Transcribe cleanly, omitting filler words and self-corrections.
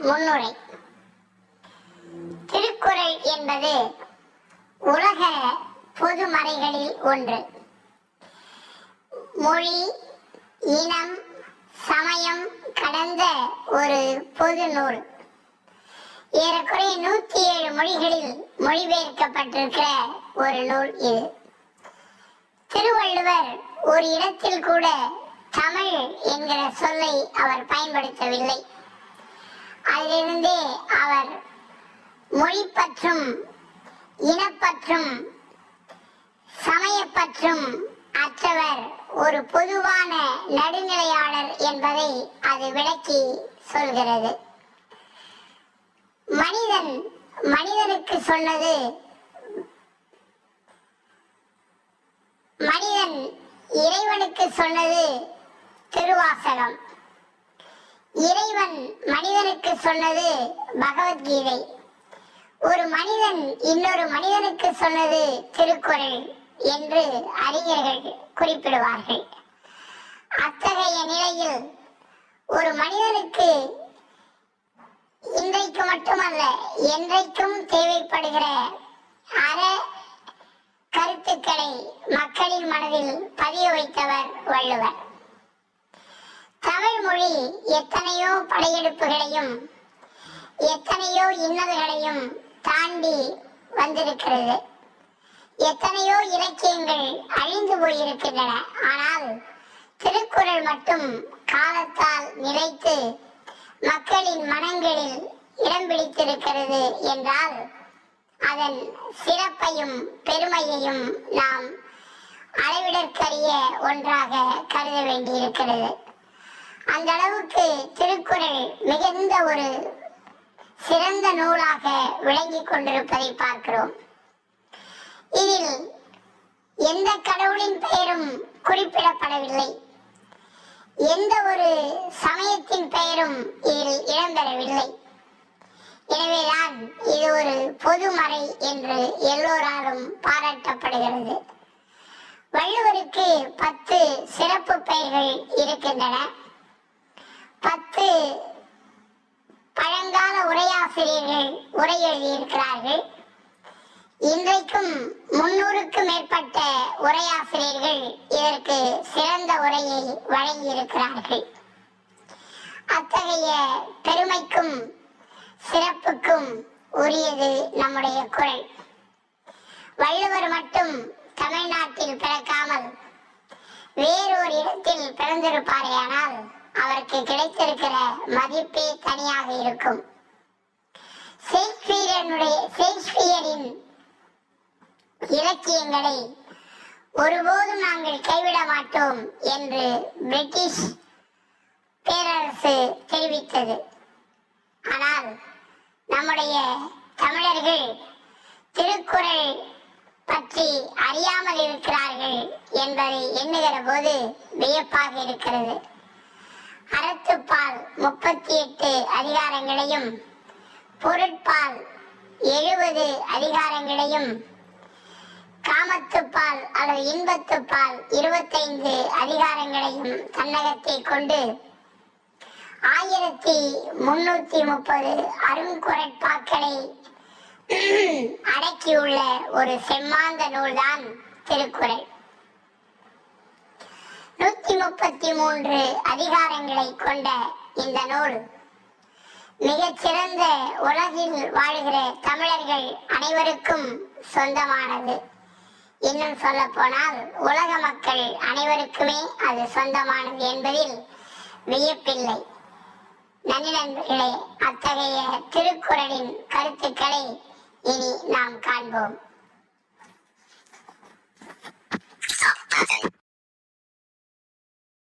முன்னுரை. திருக்குறள் என்பது உலக பொதுமறைகளில் ஒன்று. மொழி, இனம், சமயம் கடந்த ஒரு பொது நூல். ஏறக்குறைய 107 மொழிகளில் மொழிபெயர்க்கப்பட்டிருக்கிற ஒரு நூல் இது. திருவள்ளுவர் ஒரு இடத்தில் கூட தமிழ் என்கிற சொல்லை அவர் பயன்படுத்தவில்லை. அதிலிருந்தே அவர் மொழிப்பற்றும் இனப்பற்றும் சமயப்பற்றும் அற்றவர், ஒரு பொதுவான நடுநிலையாளர் என்பதை அது விளக்கி சொல்கிறது. மனிதனுக்கு சொன்னது, மனிதன் இறைவனுக்கு சொன்னது திருவாசகம். இறைவன் மனிதனுக்கு சொன்னது பகவத்கீதை. ஒரு மனிதன் இன்னொரு மனிதனுக்கு சொன்னது திருக்குறள் என்று அறிஞர்கள் குறிப்பிடுவார்கள். அத்தகைய நிலையில் ஒரு மனிதனுக்கு இன்றைக்கு மட்டுமல்ல என்றைக்கும் தேவைப்படுகிற அற கருத்துக்களை மக்களின் மனதில் பதிய வைத்தவர் வள்ளுவர். தமிழ் மொழி எத்தனையோ படையெடுப்புகளையும் எத்தனையோ இன்னல்களையும் தாண்டி வந்திருக்கிறது. எத்தனையோ இலக்கியங்கள் அழிந்து போயிருக்கின்றன. ஆனால் திருக்குறள் மட்டும் காலத்தால் நிலைத்து மக்களின் மனங்களில் இடம் பிடித்திருக்கிறது என்றால் அதன் சிறப்பையும் பெருமையையும் நாம் அளவிடற்கரிய ஒன்றாக கருத வேண்டியிருக்கிறது. அந்த அளவுக்கு திருக்குறள் மிகுந்த ஒரு சிறந்த நூலாக விளங்கிக் கொண்டிருப்பதை பார்க்கிறோம். இதில் எந்த கடவுளின் பெயரும் குறிப்பிடப்படவில்லை. எந்த ஒரு சமயத்தின் பெயரும் இதில் இடம்பெறவில்லை. எனவேதான் இது ஒரு பொதுமறை என்று எல்லோராலும் பாராட்டப்படுகிறது. வள்ளுவருக்கு 10 சிறப்பு பெயர்கள் இருக்கின்றன. 10 பழங்கால உரையாசிரியர்கள் உரை எழுதியிருக்கிறார்கள். இன்றைக்கும் 300க்கும் மேற்பட்ட உரையாசிரியர்கள் இதற்கு சிறந்த உரையை வழங்கியிருக்கிறார்கள். அத்தகைய பெருமைக்கும் சிறப்புக்கும் உரியது நம்முடைய குறள். வள்ளுவர் மட்டும் தமிழ்நாட்டில் பிறக்காமல் வேறொரு இடத்தில் பிறந்திருப்பாரேயானால் அவருக்கு கிடைத்திருக்கிற மதிப்பே தனியாக இருக்கும். ஷேக்ஸ்பியரின் இலக்கியங்களை ஒருபோதும் நாங்கள் கைவிட மாட்டோம் என்று பிரிட்டிஷ் பேரரசு தெரிவித்தது. ஆனால் நம்முடைய தமிழர்கள் திருக்குறள் பற்றி அறியாமல் இருக்கிறார்கள் என்பதை எண்ணுகிற போது வியப்பாக இருக்கிறது. அறத்துப்பால் 38 அதிகாரங்களையும் பொருட்பால் 70 அதிகாரங்களையும் காமத்துப்பால் அல்லது இன்பத்துப்பால் 25 அதிகாரங்களையும் தன்னகத்தை கொண்டு 1330 அருங்குறட்பாக்களை அடக்கியுள்ள ஒரு செம்மாந்த நூல்தான் திருக்குறள். 133 அதிகாரங்களை கொண்ட இந்த நூல் மிகச்சிறந்த உலகில் வாழ்கிற தமிழர்கள் அனைவருக்கும் சொந்தமானது. இன்னும் சொல்ல போனால் உலக மக்கள் அனைவருக்குமே அது சொந்தமானது என்பதில் வியப்பில்லை. நண்பர்களே, அத்தகைய திருக்குறளின் கருத்துக்களை இனி நாம் காண்போம்.